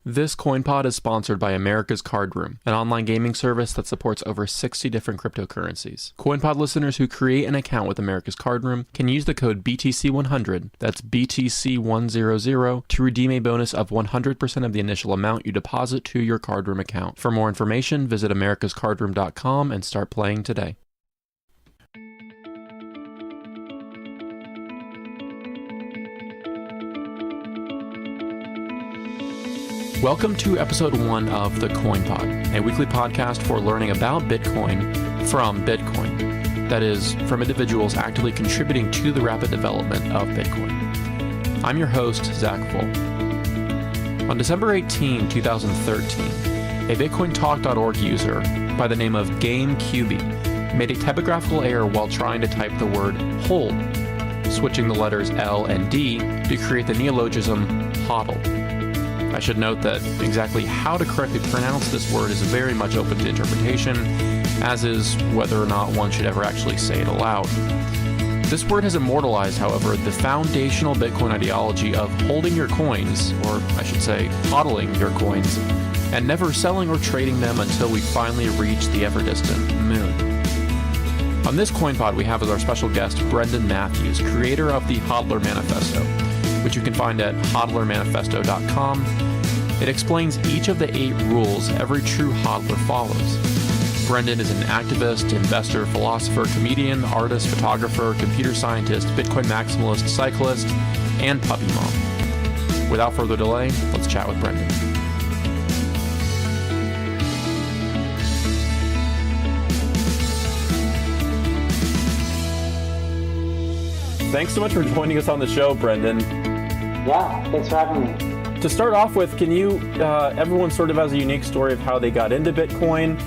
This CoinPod is sponsored by America's Card Room, an online gaming service that supports over 60 different cryptocurrencies. CoinPod listeners who create an account with America's Card Room can use the code BTC100, that's BTC100, to redeem a bonus of 100% of the initial amount you deposit to your Card Room account. For more information, visit americascardroom.com and start playing today. Welcome to episode 1 of the CoinPod, a weekly podcast for learning about Bitcoin from Bitcoin. That is, from individuals actively contributing to the rapid development of Bitcoin. I'm your host, Zach Full. On December 18, 2013, a BitcoinTalk.org user by the name of GameCuby made a typographical error while trying to type the word hold, switching the letters L and D to create the neologism hodl. I should note that exactly how to correctly pronounce this word is very much open to interpretation, as is whether or not one should ever actually say it aloud. This word has immortalized, however, the foundational Bitcoin ideology of holding your coins, or I should say, hodling your coins, and never selling or trading them until we finally reach the ever-distant moon. On this CoinPod, we have as our special guest Brenden Matthews, creator of the Hodler Manifesto, which you can find at hodlermanifesto.com. It explains each of the 8 rules every true hodler follows. Brenden is an activist, investor, philosopher, comedian, artist, photographer, computer scientist, Bitcoin maximalist, cyclist, and puppy mom. Without further delay, let's chat with Brenden. Thanks so much for joining us on the show, Brenden. Yeah, thanks for having me. To start off with, can you, everyone sort of has a unique story of how they got into Bitcoin.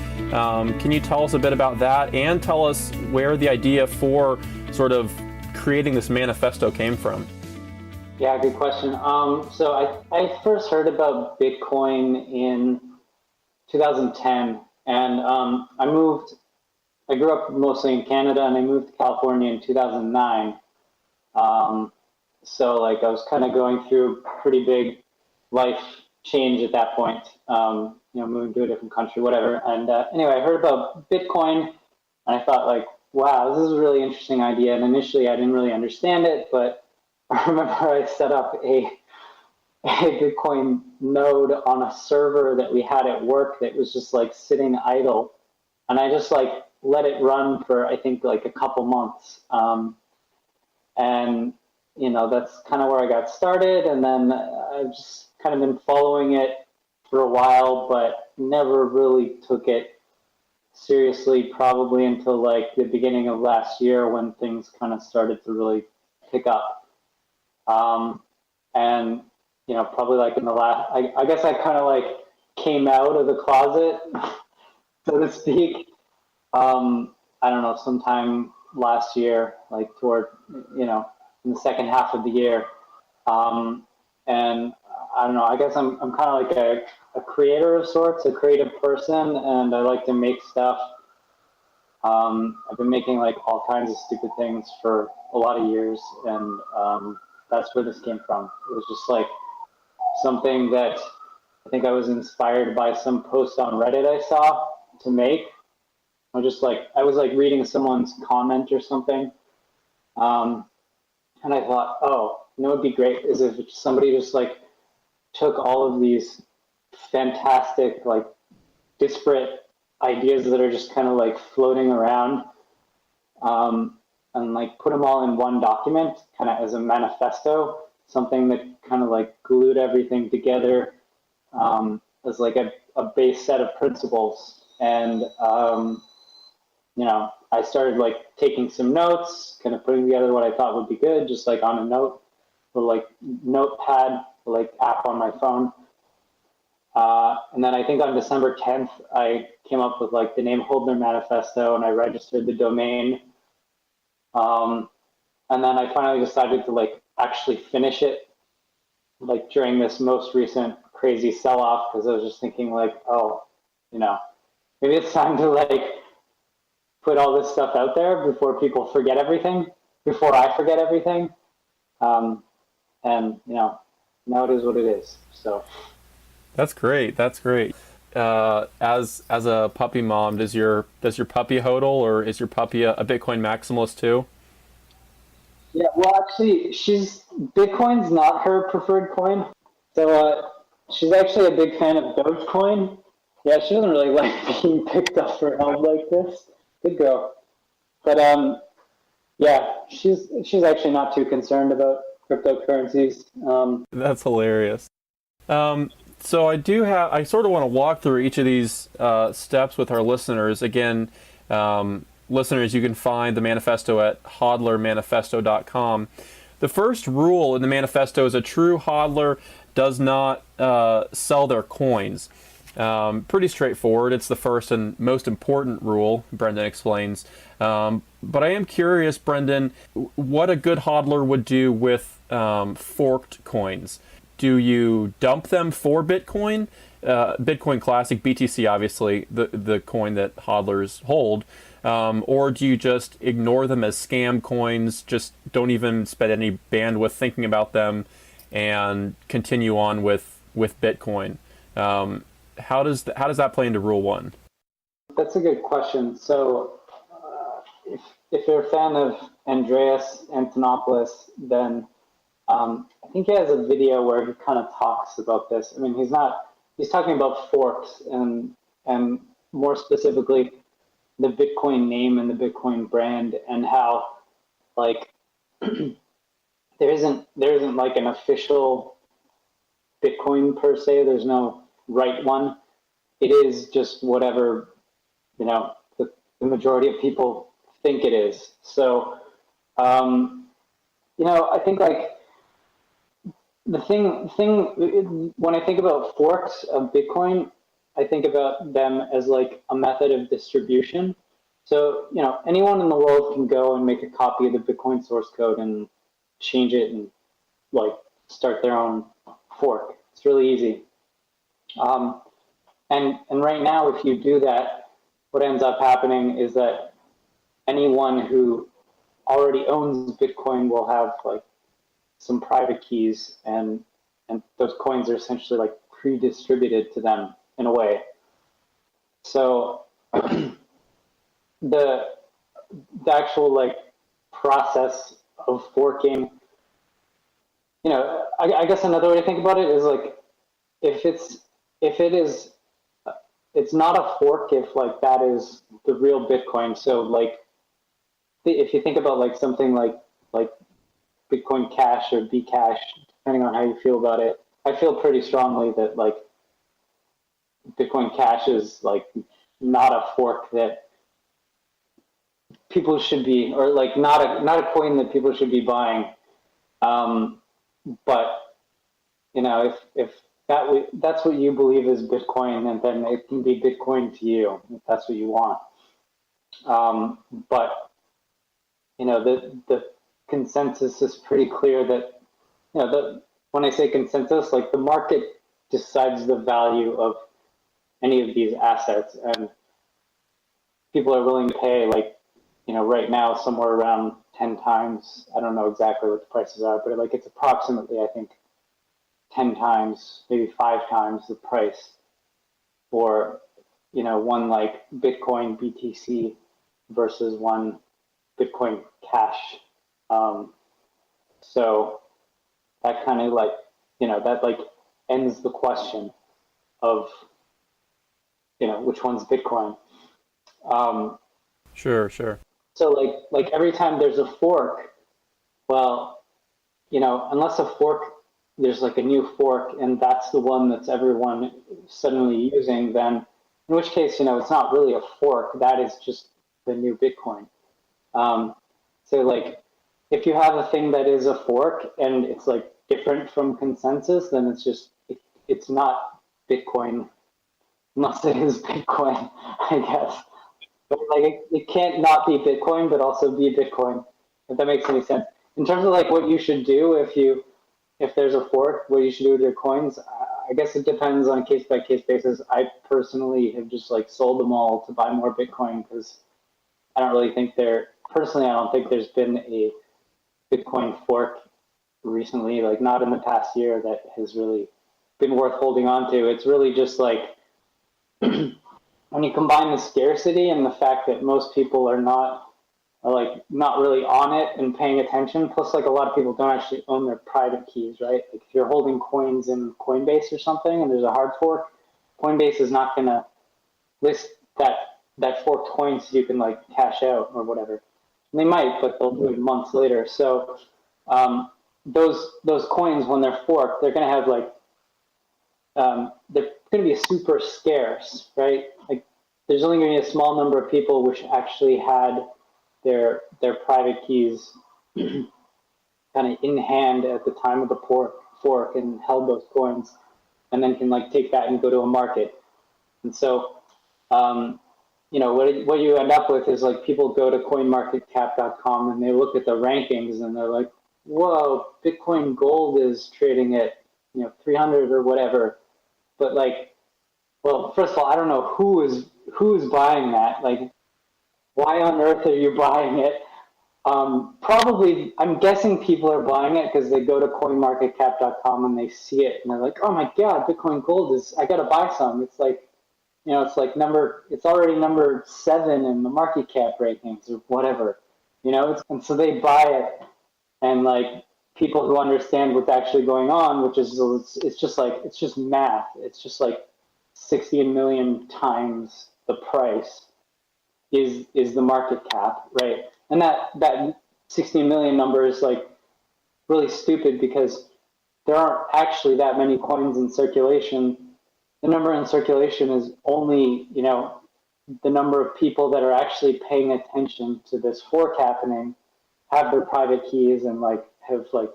Can you tell us a bit about that and tell us where the idea for sort of creating this manifesto came from? Yeah, good question. So I first heard about Bitcoin in 2010, and I grew up mostly in Canada, and I moved to California in 2009. So I was kind of going through a pretty big life change at that point, moving to a different country, whatever. And anyway, I heard about Bitcoin, and I thought wow, this is a really interesting idea. And initially I didn't really understand it, but I remember I set up a Bitcoin node on a server that we had at work that was just sitting idle. And I just let it run for, I think, a couple months. And that's kind of where I got started. And then I've just kind of been following it for a while, but never really took it seriously, probably until the beginning of last year when things kind of started to really pick up. And, probably in the last, I guess I kind of came out of the closet, so to speak. I don't know, sometime last year, toward, in the second half of the year. And I don't know, I guess I'm kind of a creator of sorts, a creative person, and I like to make stuff. I've been making all kinds of stupid things for a lot of years, and that's where this came from. It was just something that I think I was inspired by some post on Reddit I saw to make. I was reading someone's comment or something. And I thought, it'd be great is if somebody just took all of these fantastic, disparate ideas that are just kind of floating around, and put them all in one document, kind of as a manifesto, something that kind of glued everything together, as a base set of principles. And, I started taking some notes, kind of putting together what I thought would be good, just on a note, or notepad, app on my phone. And then I think on December 10th, I came up with the name Hodler Manifesto, and I registered the domain. And then I finally decided to actually finish it, during this most recent crazy sell-off, because I was just thinking maybe it's time to put all this stuff out there before people forget everything, before I forget everything. And now it is what it is. So That's great. That's great. As a puppy mom, does your puppy hodl, or is your puppy a Bitcoin maximalist too? Yeah, well, actually, she's Bitcoin's not her preferred coin, so she's actually a big fan of Dogecoin. Yeah, she doesn't really like being picked up for help like this. Good girl, but yeah, she's actually not too concerned about cryptocurrencies. That's hilarious. Um, so I sort of want to walk through each of these steps with our listeners. Again, listeners, you can find the manifesto at hodlermanifesto.com. The first rule in the manifesto is a true hodler does not sell their coins. Pretty straightforward. It's the first and most important rule, Brenden explains. But I am curious, Brenden, what a good hodler would do with forked coins. Do you dump them for Bitcoin? Bitcoin Classic, BTC, obviously, the coin that hodlers hold. Or do you just ignore them as scam coins, just don't even spend any bandwidth thinking about them, and continue on with Bitcoin? How does that play into rule one? That's a good question. So, if you're a fan of Andreas Antonopoulos, then I think he has a video where he kind of talks about this. I mean, he's talking about forks and more specifically the Bitcoin name and the Bitcoin brand and how like there isn't like an official Bitcoin per se. There's no right one. It is just whatever the majority of people think it is. So I think like the thing when I think about forks of Bitcoin, I think about them as like a method of distribution. So anyone in the world can go and make a copy of the Bitcoin source code and change it and like start their own fork. It's really easy. Um, and right now, if you do that, what ends up happening is that anyone who already owns Bitcoin will have like some private keys, and those coins are essentially like pre-distributed to them in a way. So the the actual like process of forking, I guess another way to think about it is like if it is it's not a fork if like that is the real Bitcoin. So like if you think about like something like Bitcoin Cash or Bcash, depending on how you feel about it, I feel pretty strongly that like Bitcoin Cash is like not a fork that people should be, or like not a coin that people should be buying. Um, but if that's what you believe is Bitcoin, and then it can be Bitcoin to you if that's what you want. But the consensus is pretty clear that when I say consensus, like the market decides the value of any of these assets, and people are willing to pay like right now somewhere around 10 times. I don't know exactly what the prices are, but like it's approximately I think 10 times, maybe 5 times the price for one like Bitcoin BTC versus one Bitcoin Cash. So that kind of like that like ends the question of which one's Bitcoin. Um, Sure, sure. so like every time there's a fork, well, unless a fork there's like a new fork and that's the one that's everyone suddenly using, then in which case it's not really a fork. That is just the new Bitcoin. So like if you have a thing that is a fork and it's like different from consensus, then it's not Bitcoin unless it is Bitcoin, I guess. But like it can't not be Bitcoin, but also be Bitcoin, if that makes any sense. In terms of like what you should do if there's a fork, what you should do with your coins, I guess it depends on a case by case basis. I personally have just like sold them all to buy more Bitcoin because I don't really think personally, I don't think there's been a Bitcoin fork recently, like not in the past year, that has really been worth holding on to. It's really just like when you combine the scarcity and the fact that most people are not really on it and paying attention. Plus, like a lot of people don't actually own their private keys, right? Like if you're holding coins in Coinbase or something and there's a hard fork, Coinbase is not going to list that forked coin so you can like cash out or whatever. And they might, but they'll do it months later. So those coins, when they're forked, they're going to have like they're going to be super scarce, right? Like there's only going to be a small number of people which actually had their private keys kind of in hand at the time of the fork and held those coins, and then can like take that and go to a market. And so, what you end up with is like people go to coinmarketcap.com and they look at the rankings and they're like, whoa, Bitcoin Gold is trading at 300 or whatever. But like, well, first of all, I don't know who is buying that. Like, why on earth are you buying it? Probably, I'm guessing people are buying it because they go to coinmarketcap.com and they see it and they're like, oh my God, Bitcoin Gold I got to buy some. It's like, it's already number 7 in the market cap rankings or whatever, and so they buy it, and like people who understand what's actually going on, which is, it's just math. It's just like 60 million times the price is the market cap, right? And that 60 million number is like really stupid because there aren't actually that many coins in circulation. The number in circulation is only, the number of people that are actually paying attention to this fork happening, have their private keys and like have like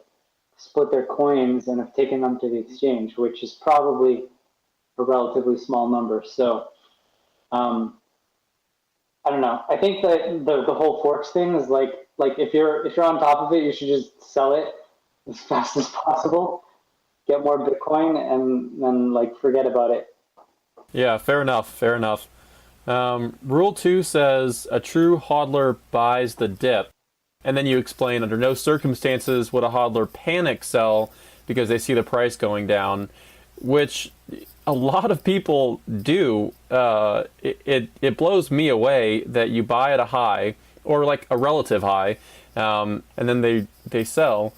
split their coins and have taken them to the exchange, which is probably a relatively small number. So, I don't know. I think that the whole forks thing is like if you're on top of it, you should just sell it as fast as possible, get more Bitcoin, and then like forget about it. Yeah, fair enough. Rule 2 says a true hodler buys the dip, and then you explain under no circumstances would a hodler panic sell because they see the price going down, which a lot of people do. It blows me away that you buy at a high or like a relative high, and then they sell.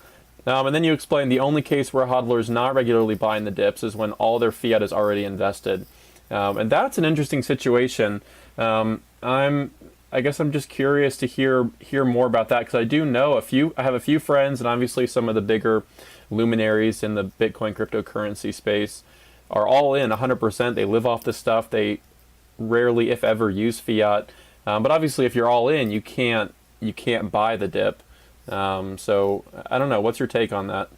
And then you explain the only case where a hodler is not regularly buying the dips is when all their fiat is already invested. And that's an interesting situation. I guess I'm just curious to hear more about that, because I do know I have a few friends, and obviously some of the bigger luminaries in the Bitcoin cryptocurrency space are all in 100%. They live off this stuff. They rarely, if ever, use fiat. But obviously, if you're all in, you can't buy the dip. So I don't know. What's your take on that?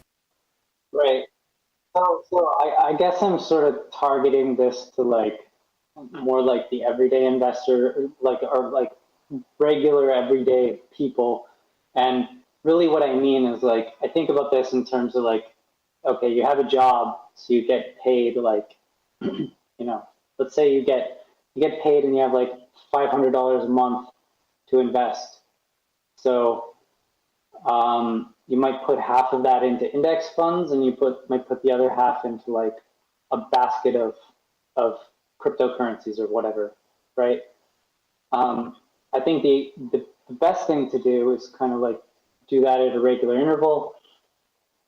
Right. So I guess I'm sort of targeting this to like more like the everyday investor, or regular everyday people. And really what I mean is like, I think about this in terms of like, okay, you have a job, so you get paid like, let's say you get paid and you have like $500 a month to invest. So you might put half of that into index funds, and you might put the other half into like a basket of cryptocurrencies or whatever, right? I think the best thing to do is kind of like do that at a regular interval,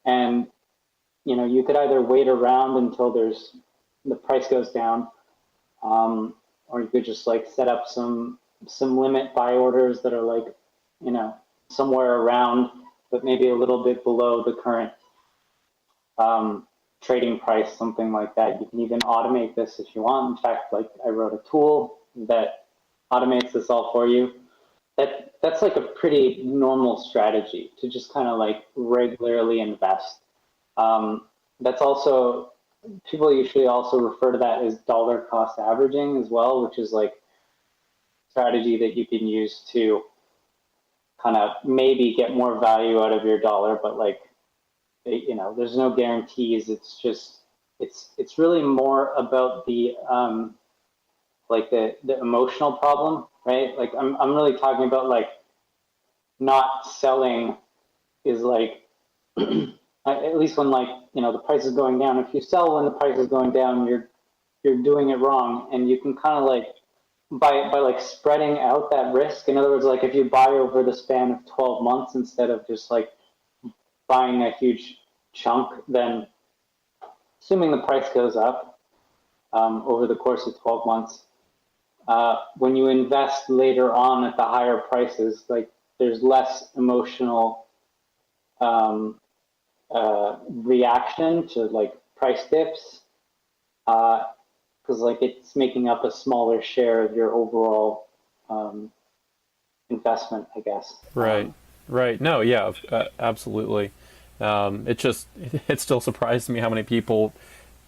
and you could either wait around until the price goes down, or you could just like set up some limit buy orders that are like somewhere around, but maybe a little bit below the current trading price, something like that. You can even automate this if you want. In fact, like I wrote a tool that automates this all for you. That's like a pretty normal strategy to just kind of like regularly invest. That's also, people usually also refer to that as dollar cost averaging as well, which is like strategy that you can use to kind of maybe get more value out of your dollar, but like, there's no guarantees. It's just, it's really more about the emotional problem, right? Like I'm really talking about like not selling is like, at least when like the price is going down. If you sell when the price is going down, you're doing it wrong, and you can kind of like by like spreading out that risk. In other words, like if you buy over the span of 12 months instead of just like buying a huge chunk, then assuming the price goes up over the course of 12 months, when you invest later on at the higher prices, like there's less emotional reaction to like price dips, because like it's making up a smaller share of your overall investment, I guess. Right. Right. No, yeah, absolutely. It still surprised me how many people,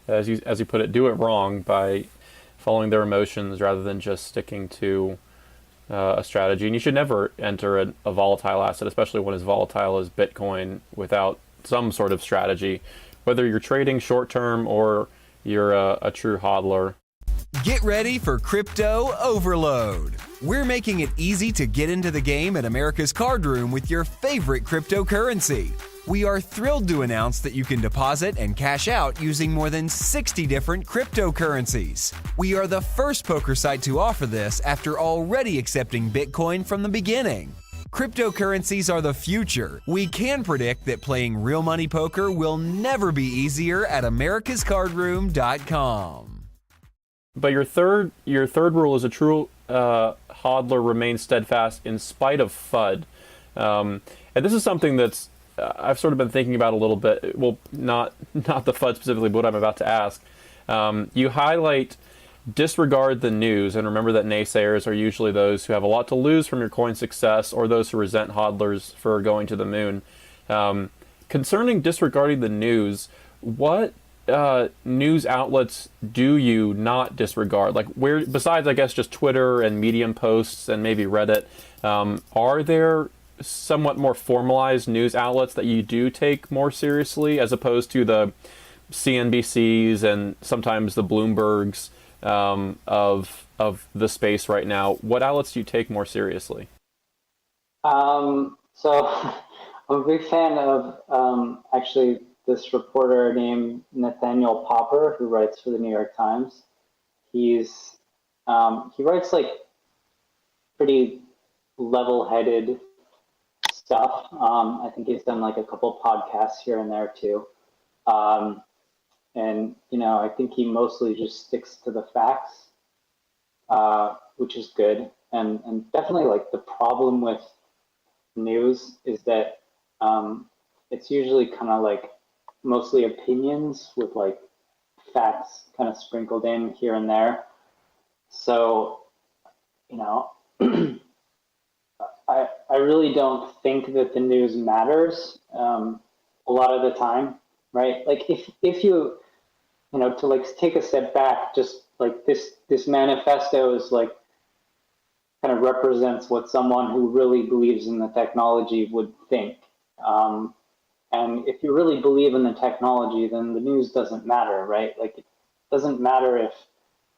as you put it, do it wrong by following their emotions rather than just sticking to a strategy. And you should never enter a volatile asset, especially one as volatile as Bitcoin, without some sort of strategy, whether you're trading short term or you're a true hodler. Get ready for Crypto Overload. We're making it easy to get into the game at America's Card Room with your favorite cryptocurrency. We are thrilled to announce that you can deposit and cash out using more than 60 different cryptocurrencies. We are the first poker site to offer this after already accepting Bitcoin from the beginning. Cryptocurrencies are the future. We can predict that playing real money poker will never be easier at americascardroom.com. But your third rule is a true hodler remains steadfast in spite of FUD. And this is something that's I've sort of been thinking about a little bit. Well, not the FUD specifically, but what I'm about to ask. You highlight disregard the news, and remember that naysayers are usually those who have a lot to lose from your coin success or those who resent hodlers for going to the moon. Concerning disregarding the news, what news outlets do you not disregard? Like, where, besides I guess just Twitter and Medium posts and maybe Reddit, are there somewhat more formalized news outlets that you do take more seriously, as opposed to the CNBCs and sometimes the Bloombergs of the space right now? What outlets do you take more seriously? So I'm a big fan of actually this reporter named Nathaniel Popper, who writes for the New York Times. He writes like pretty level-headed stuff. I think he's done like a couple podcasts here and there too. And I think he mostly just sticks to the facts, which is good. And definitely like the problem with news is that it's usually kind of like mostly opinions with like facts kind of sprinkled in here and there. So, I really don't think that the news matters a lot of the time, right? Like if you, to like take a step back, just like this manifesto is like kind of represents what someone who really believes in the technology would think. And if you really believe in the technology, then the news doesn't matter, right? Like it doesn't matter if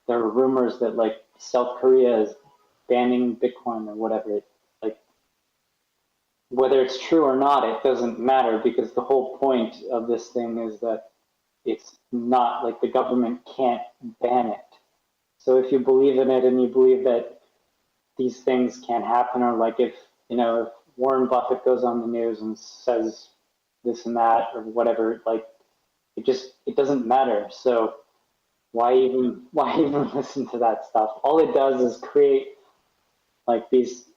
there are rumors that like South Korea is banning Bitcoin or whatever. Like whether it's true or not, it doesn't matter, because the whole point of this thing is that it's not like the government can't ban it. So if you believe in it and you believe that these things can happen, or like if Warren Buffett goes on the news and says this and that or whatever, like it doesn't matter. So why even listen to that stuff? All it does is create like these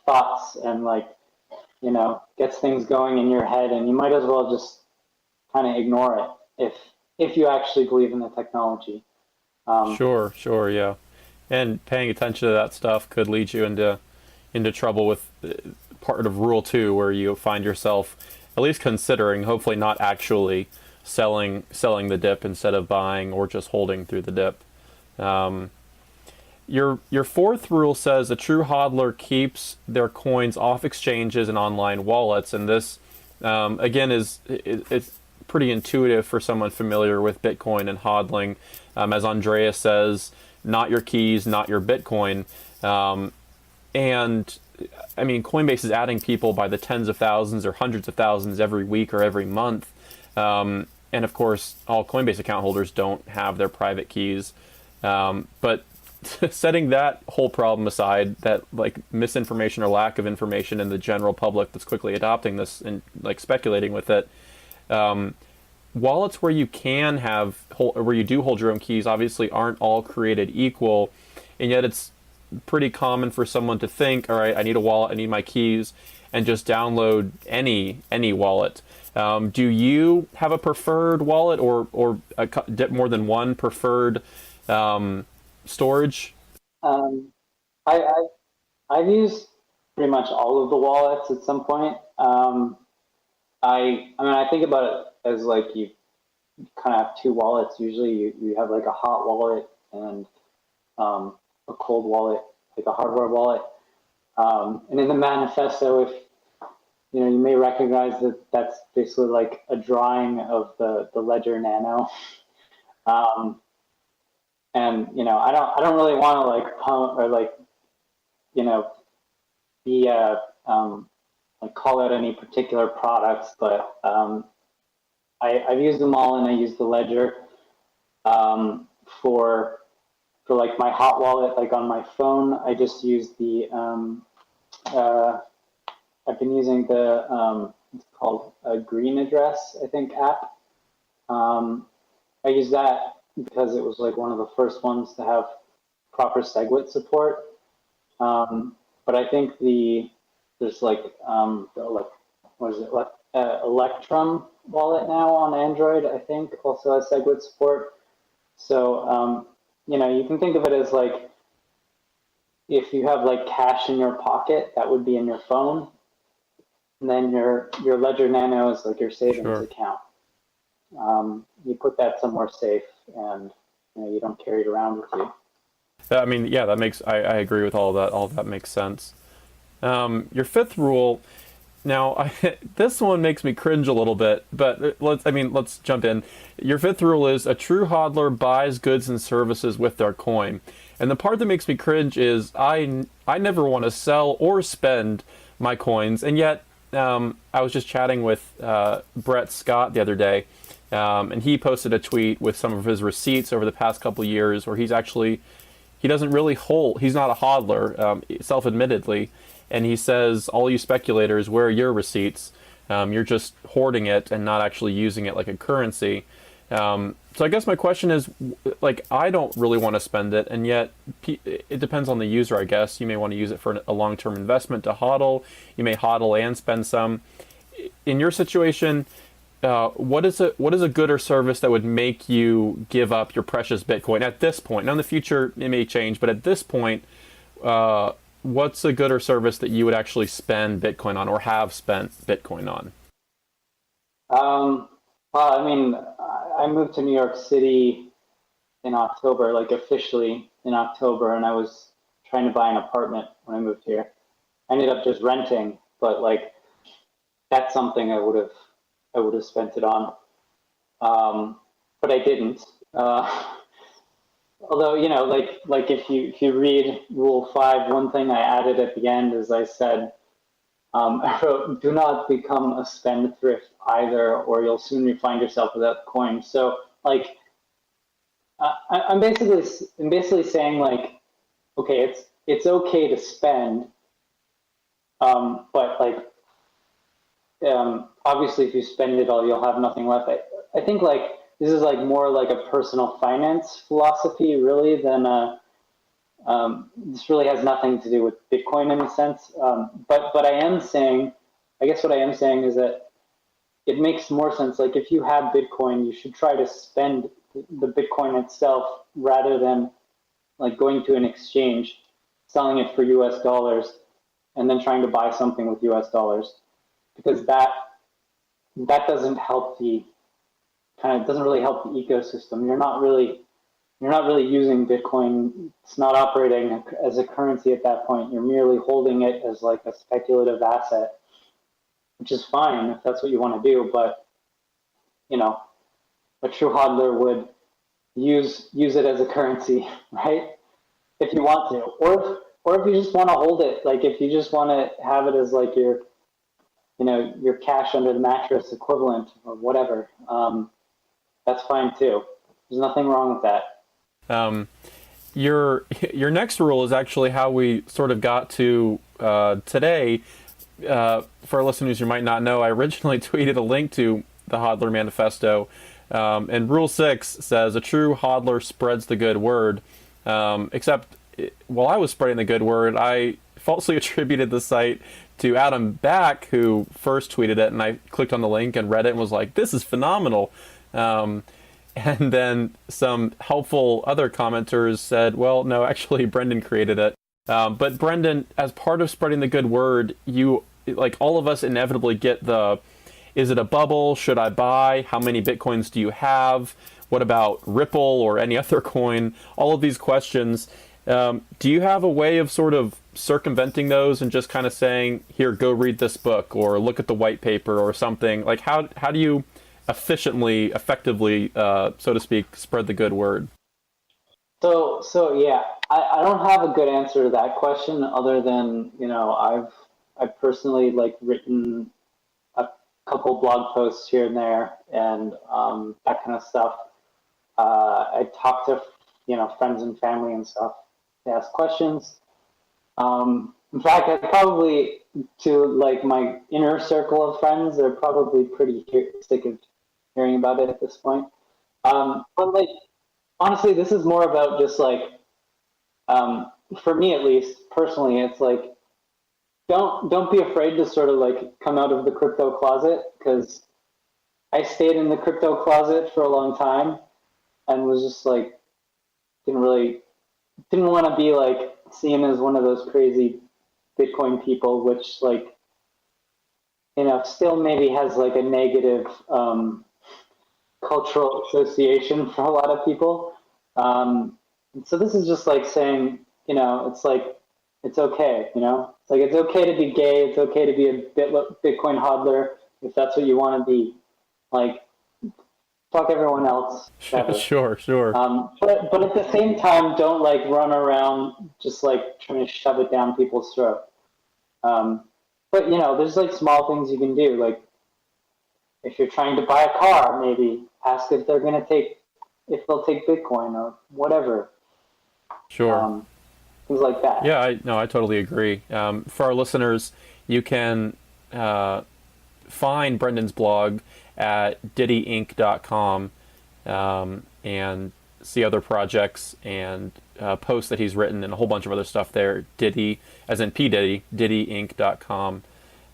thoughts and like gets things going in your head, and you might as well just kind of ignore it if you actually believe in the technology. Sure, yeah. And paying attention to that stuff could lead you into trouble with part of Rule 2, where you find yourself at least considering, hopefully not actually, selling the dip instead of buying or just holding through the dip. Your fourth rule says a true hodler keeps their coins off exchanges and online wallets, and this again it's pretty intuitive for someone familiar with Bitcoin and hodling. As Andreas says, not your keys, not your Bitcoin. And I mean, Coinbase is adding people by the tens of thousands or hundreds of thousands every week or every month. And And of course, all Coinbase account holders don't have their private keys. But setting that whole problem aside, that like misinformation or lack of information in the general public that's quickly adopting this and like speculating with it, wallets where you can where you do hold your own keys obviously aren't all created equal, and yet it's pretty common for someone to think, all right, I need a wallet, I need my keys, and just download any wallet. Do you have a preferred wallet or more than one preferred storage? I've used pretty much all of the wallets at some point. I think about it as like you kind of have two wallets. Usually you have like a hot wallet and a cold wallet, like a hardware wallet. And in the manifesto, if you may recognize that that's basically like a drawing of the Ledger Nano. And I don't really want to like pump or like be like call out any particular products, but I've used them all, and I use the Ledger for like my hot wallet. Like on my phone, I just use the I've been using the it's called a Green Address, I think, app. I use that because it was like one of the first ones to have proper SegWit support. But I think there's like Electrum wallet now on Android, I think, also has SegWit support. So you can think of it as like if you have like cash in your pocket, that would be in your phone. And then your Ledger Nano is like your savings account. You put that somewhere safe, and you don't carry it around with you. I mean, yeah, that makes I agree with all of that. All of that makes sense. Your fifth rule. Now, this one makes me cringe a little bit, but let's jump in. Your fifth rule is a true hodler buys goods and services with their coin. And the part that makes me cringe is I never want to sell or spend my coins, and yet I was just chatting with Brett Scott the other day, and he posted a tweet with some of his receipts over the past couple of years where he doesn't really hold, he's not a hodler, self-admittedly, and he says, all you speculators, where are your receipts? You're just hoarding it and not actually using it like a currency. So I guess my question is, like, I don't really want to spend it, and yet it depends on the user, I guess. You may want to use it for a long-term investment to hodl. You may hodl and spend some. In your situation, what is a good or service that would make you give up your precious Bitcoin at this point? Now, in the future, it may change, but at this point, what's a good or service that you would actually spend Bitcoin on or have spent Bitcoin on? Well, I mean, I moved to New York City in October, like officially in October, and I was trying to buy an apartment when I moved here. I ended up just renting, but like that's something I would have spent it on, but I didn't. Although like if you read Rule 5, one thing I added at the end is I said, I wrote, do not become a spendthrift either, or you'll soon find yourself without coin. So like, I'm basically saying like, okay, it's okay to spend, but like, obviously if you spend it all, you'll have nothing left. I think like this is like more like a personal finance philosophy really than this really has nothing to do with Bitcoin in a sense. But I am saying, I guess what I am saying is that it makes more sense. Like if you have Bitcoin, you should try to spend the Bitcoin itself rather than like going to an exchange, selling it for US dollars, and then trying to buy something with US dollars, because that doesn't help doesn't really help the ecosystem. You're not really using Bitcoin. It's not operating as a currency at that point. You're merely holding it as like a speculative asset, which is fine if that's what you want to do. But a true hodler would use it as a currency, right? If you want to, or if you just want to hold it, like if you just want to have it as like your cash under the mattress equivalent or whatever. that's fine too. There's nothing wrong with that. Your next rule is actually how we sort of got to today. For our listeners who might not know, I originally tweeted a link to the Hodler Manifesto, and Rule 6 says, a true hodler spreads the good word, except while I was spreading the good word, I falsely attributed the site to Adam Back, who first tweeted it, and I clicked on the link and read it and was like, this is phenomenal. And then some helpful other commenters said, well, no, actually, Brenden created it. But Brenden, as part of spreading the good word, you, like all of us, inevitably get the, is it a bubble? Should I buy? How many Bitcoins do you have? What about Ripple or any other coin? All of these questions. Do you have a way of sort of circumventing those and just kind of saying, here, go read this book or look at the white paper or something? Like, how do you effectively, so to speak, spread the good word? So yeah, I don't have a good answer to that question other than, I've personally like written a couple blog posts here and there and that kind of stuff. I talk to, friends and family and stuff to ask questions. In fact, I probably, to like my inner circle of friends, they're probably pretty sick of hearing about it at this point. But like, honestly, this is more about just like, for me at least, personally, it's like, don't be afraid to sort of like come out of the crypto closet, because I stayed in the crypto closet for a long time and was just like, didn't want to be like seen as one of those crazy Bitcoin people, which like, still maybe has like a negative, cultural association for a lot of people. So this is just like saying, it's like, it's okay, it's like, it's okay to be gay. It's okay to be a Bitcoin hodler if that's what you want to be. Like, fuck everyone else. Sure. But at the same time, don't like run around just like trying to shove it down people's throat. But there's like small things you can do. Like, if you're trying to buy a car, maybe ask if they'll take Bitcoin or whatever. Sure. Things like that. Yeah, I totally agree. For our listeners, you can find Brenden's blog at diddyinc.com and see other projects and posts that he's written and a whole bunch of other stuff there. Diddy, as in P. Diddy, diddyinc.com.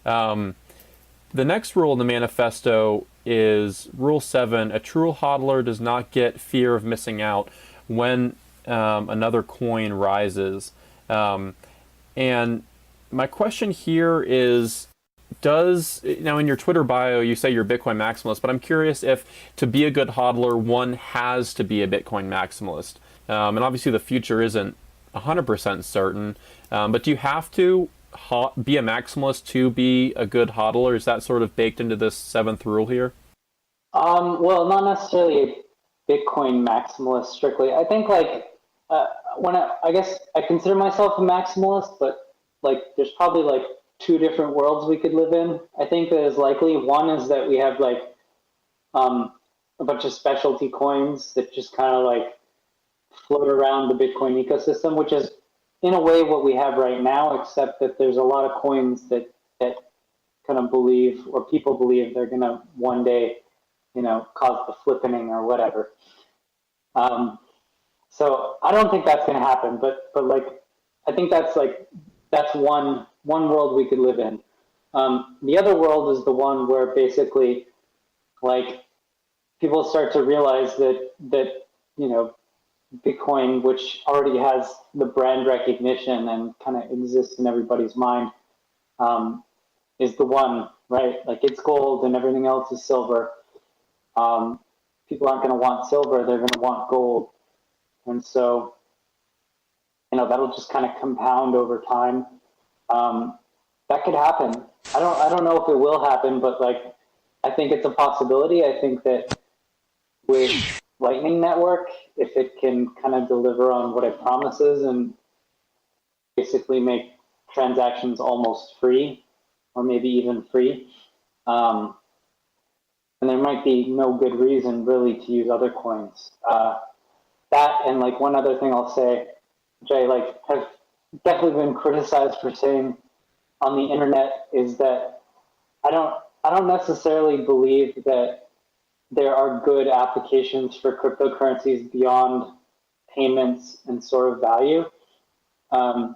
The next rule in the manifesto is Rule 7. A true hodler does not get fear of missing out when another coin rises. And my question here is, now in your Twitter bio you say you're a Bitcoin maximalist, but I'm curious if to be a good hodler one has to be a Bitcoin maximalist. And obviously the future isn't 100% certain, but do you have to be a maximalist to be a good hodler? Is that sort of baked into this 7th rule here? Well, not necessarily a Bitcoin maximalist strictly. I think like I guess I consider myself a maximalist, but like there's probably like 2 different worlds we could live in. I think that is likely. One is that we have like a bunch of specialty coins that just kind of like float around the Bitcoin ecosystem, which is in a way what we have right now, except that there's a lot of coins that kind of believe, or people believe, they're going to one day, cause the flippening or whatever. So I don't think that's going to happen, but like, I think that's one world we could live in. The other world is the one where basically, like, people start to realize that Bitcoin, which already has the brand recognition and kind of exists in everybody's mind, is the one, right? Like, it's gold and everything else is silver. People aren't going to want silver; they're going to want gold, and so that'll just kind of compound over time. That could happen. I don't know if it will happen, but like, I think it's a possibility. I think that with Lightning Network, if it can kind of deliver on what it promises and basically make transactions almost free, or maybe even free, and there might be no good reason really to use other coins. That and like one other thing I'll say, which I like have definitely been criticized for saying on the internet, is that I don't necessarily believe that there are good applications for cryptocurrencies beyond payments and store of value. And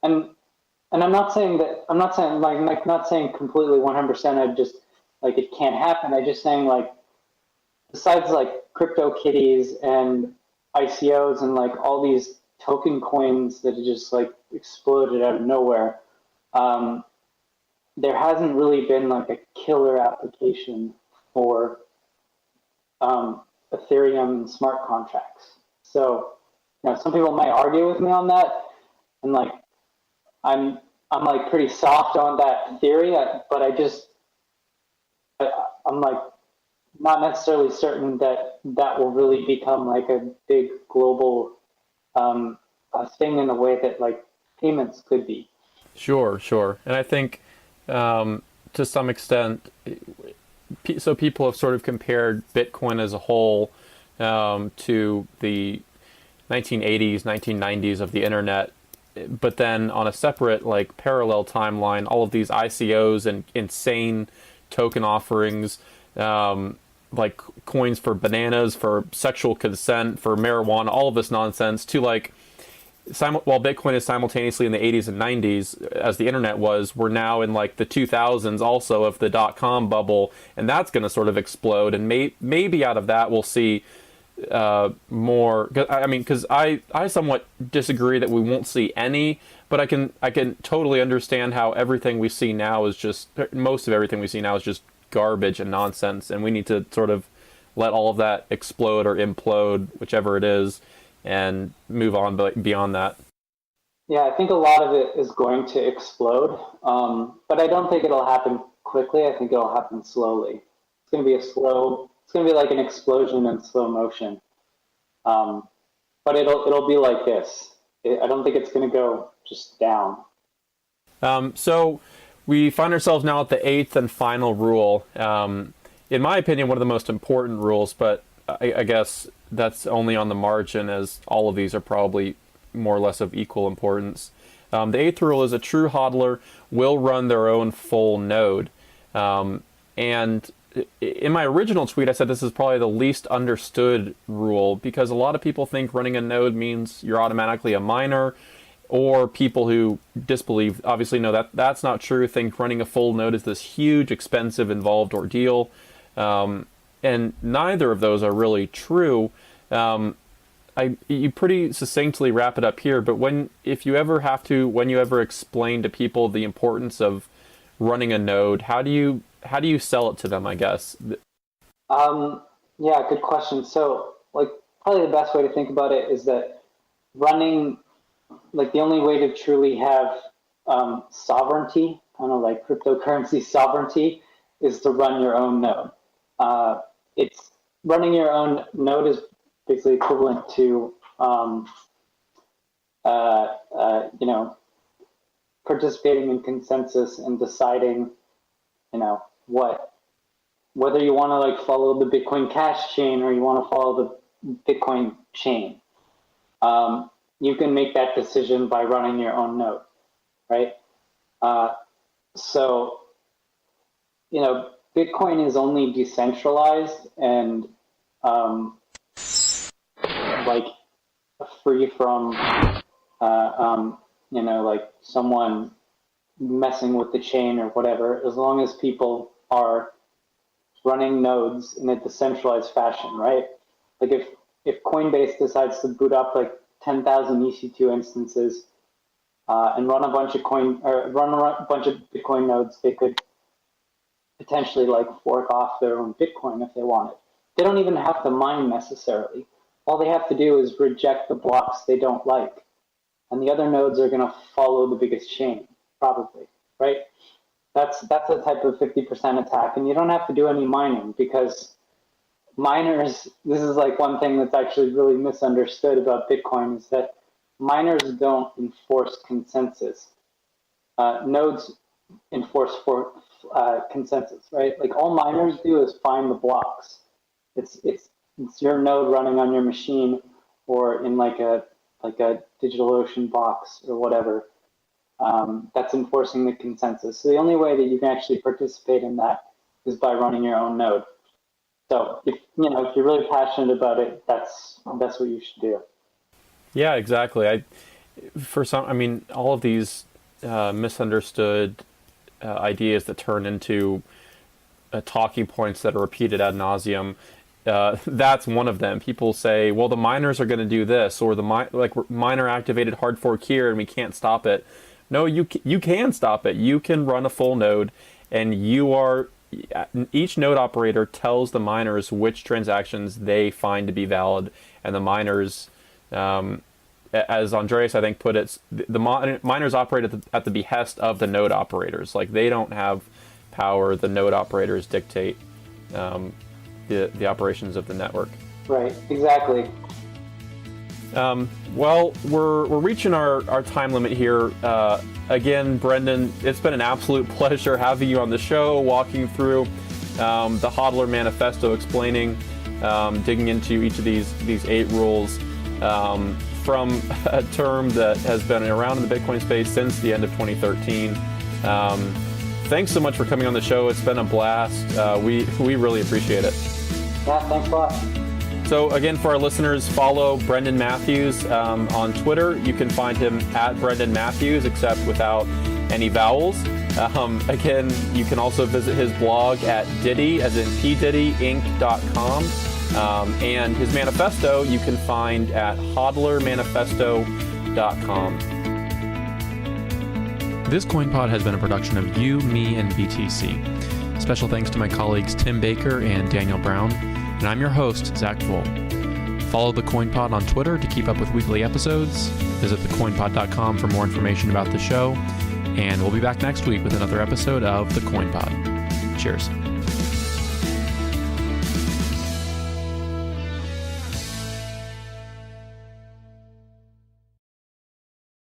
I'm not saying that, not saying completely 100%. I just like it can't happen. I'm just saying like besides like crypto kitties and ICOs and like all these token coins that have just like exploded out of nowhere, there hasn't really been like a killer application for Ethereum and smart contracts. So, some people might argue with me on that, and like I'm like pretty soft on that theory, but I'm like not necessarily certain that that will really become like a big global thing in the way that like payments could be. Sure. And I think to some extent, so people have sort of compared Bitcoin as a whole to the 1980s, 1990s of the internet, but then on a separate, like, parallel timeline, all of these ICOs and insane token offerings, like coins for bananas, for sexual consent, for marijuana, all of this nonsense, to like, while Bitcoin is simultaneously in the 80s and 90s, as the internet was, we're now in like the 2000s also of the dot-com bubble, and that's going to sort of explode, and maybe out of that we'll see more. Because I somewhat disagree that we won't see any, but I can totally understand how everything we see now is just, most of everything we see now is just garbage and nonsense, and we need to sort of let all of that explode or implode, whichever it is, and move on beyond that. Yeah, I think a lot of it is going to explode, but I don't think it'll happen quickly. I think it'll happen slowly. It's going to be like an explosion in slow motion. But it'll be like this. I don't think it's going to go just down. So we find ourselves now at the 8th and final rule. In my opinion, one of the most important rules, but I guess that's only on the margin, as all of these are probably more or less of equal importance. The 8th rule is a true hodler will run their own full node. And in my original tweet, I said this is probably the least understood rule, because a lot of people think running a node means you're automatically a miner, or people who disbelieve obviously know that that's not true, think running a full node is this huge, expensive, involved ordeal. And neither of those are really true. You pretty succinctly wrap it up here, but when you ever explain to people the importance of running a node, how do you sell it to them, I guess? Yeah, good question. So, like, probably the best way to think about it is that running, like, the only way to truly have sovereignty, kind of like cryptocurrency sovereignty, is to run your own node. It's running your own node is basically equivalent to, participating in consensus and deciding, whether you want to like follow the Bitcoin Cash chain or you want to follow the Bitcoin chain. You can make that decision by running your own node, right? So, Bitcoin is only decentralized and like free from like someone messing with the chain or whatever, as long as people are running nodes in a decentralized fashion, right? Like if Coinbase decides to boot up like 10,000 EC2 instances and run a bunch of Bitcoin nodes, they could potentially like fork off their own Bitcoin if they wanted. They don't even have to mine necessarily. All they have to do is reject the blocks they don't like, and the other nodes are going to follow the biggest chain, probably, right? That's a type of 50% attack, and you don't have to do any mining, because miners, this is like one thing that's actually really misunderstood about Bitcoin, is that miners don't enforce consensus. Nodes enforce consensus, right? Like all miners do is find the blocks. It's your node running on your machine or in like a DigitalOcean box or whatever. That's enforcing the consensus. So the only way that you can actually participate in that is by running your own node. So if you're really passionate about it, that's what you should do. Yeah, exactly. All of these misunderstood ideas that turn into talking points that are repeated ad nauseum. That's one of them. People say, well, the miners are going to do this, or miner activated hard fork here and we can't stop it. No, you can stop it. You can run a full node, and each node operator tells the miners which transactions they find to be valid, and the miners, as Andreas I think put it, the miners operate at the behest of the node operators. Like they don't have power. The node operators dictate the operations of the network. Right. Exactly. Well, we're reaching our time limit here. Again, Brenden, it's been an absolute pleasure having you on the show, walking through the Hodler Manifesto, explaining, digging into each of these 8 rules from a term that has been around in the Bitcoin space since the end of 2013. Thanks so much for coming on the show. It's been a blast. We really appreciate it. Yeah, thanks a lot. So again, for our listeners, follow Brenden Matthews on Twitter. You can find him at Brenden Matthews, except without any vowels. Again, you can also visit his blog at Diddy, as in pdiddyinc.com. And his manifesto you can find at hodlermanifesto.com. This CoinPod has been a production of You, Me, and BTC. Special thanks to my colleagues Tim Baker and Daniel Brown. And I'm your host, Zach Voll. Follow the CoinPod on Twitter to keep up with weekly episodes. Visit thecoinpod.com for more information about the show. And we'll be back next week with another episode of The CoinPod. Cheers.